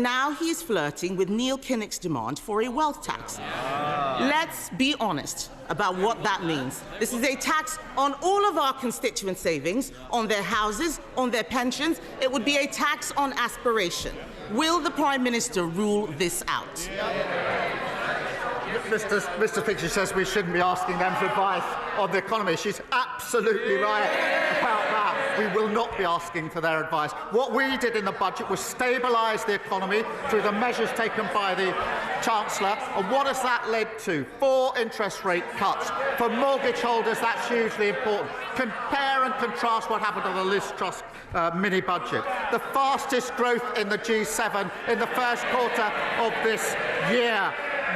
now he is flirting with Neil Kinnock's demand for a wealth tax. Let's be honest about what that means. This is a tax on all of our constituent savings, on their houses, on their pensions. It would be a tax on aspiration. Will the Prime Minister rule this out? Mr. Speaker says we shouldn't be asking them for advice on the economy. She's absolutely right about that. We will not be asking for their advice. What we did in the budget was stabilise the economy through the measures taken by the Chancellor. And what has that led to? 4 interest rate cuts. For mortgage holders, that's hugely important. Compare and contrast what happened to the Liz Truss mini-budget. The fastest growth in the G7 in the first quarter of this year.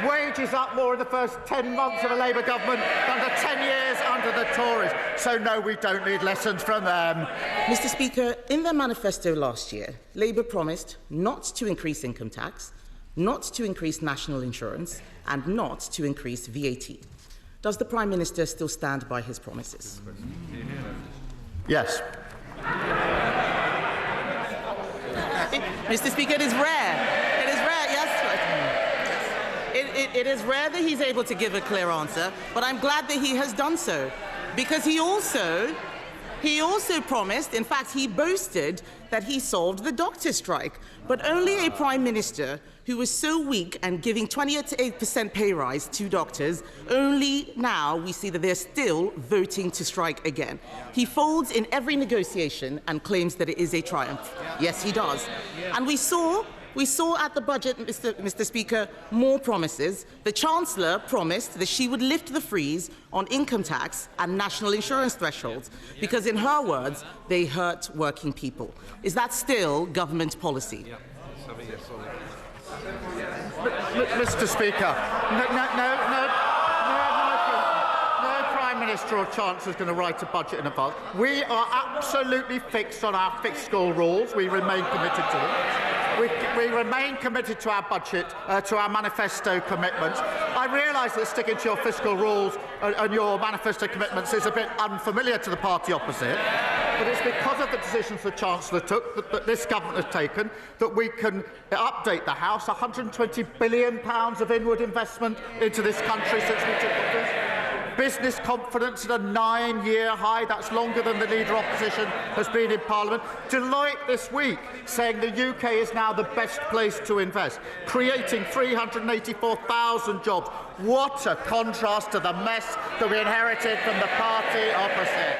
Wages up more in the first 10 months of a Labour government than the 10 years under the Tories. So, no, we don't need lessons from them. Mr. Speaker, in their manifesto last year, Labour promised not to increase income tax, not to increase national insurance, and not to increase VAT. Does the Prime Minister still stand by his promises? Yes. Mr. Speaker, it is rare. It is rare, yes. It is rare that he's able to give a clear answer, but I'm glad that he has done so, because he also promised, in fact, he boasted that he solved the doctor strike. But only a Prime Minister who was so weak and giving 28% pay rise to doctors, only now we see that they're still voting to strike again. He folds in every negotiation and claims that it is a triumph. Yes, he does. And we saw at the budget, Mr. Speaker, more promises. The Chancellor promised that she would lift the freeze on income tax and national insurance thresholds because, in her words, they hurt working people. Is that still government policy? Mr. Speaker, no Prime Minister or Chancellor is going to write a budget in advance. We are absolutely fixed on our fiscal rules. We remain committed to them. We remain committed to our budget, to our manifesto commitments. I realise that sticking to your fiscal rules and your manifesto commitments is a bit unfamiliar to the party opposite, but it's because of the decisions the Chancellor took, that this government has taken, that we can update the House. £120 billion of inward investment into this country since we took office. Business confidence at a 9-year high. That's longer than the Leader Opposition has been in Parliament. Deloitte this week saying the UK is now the best place to invest, creating 384,000 jobs. What a contrast to the mess that we inherited from the party opposite.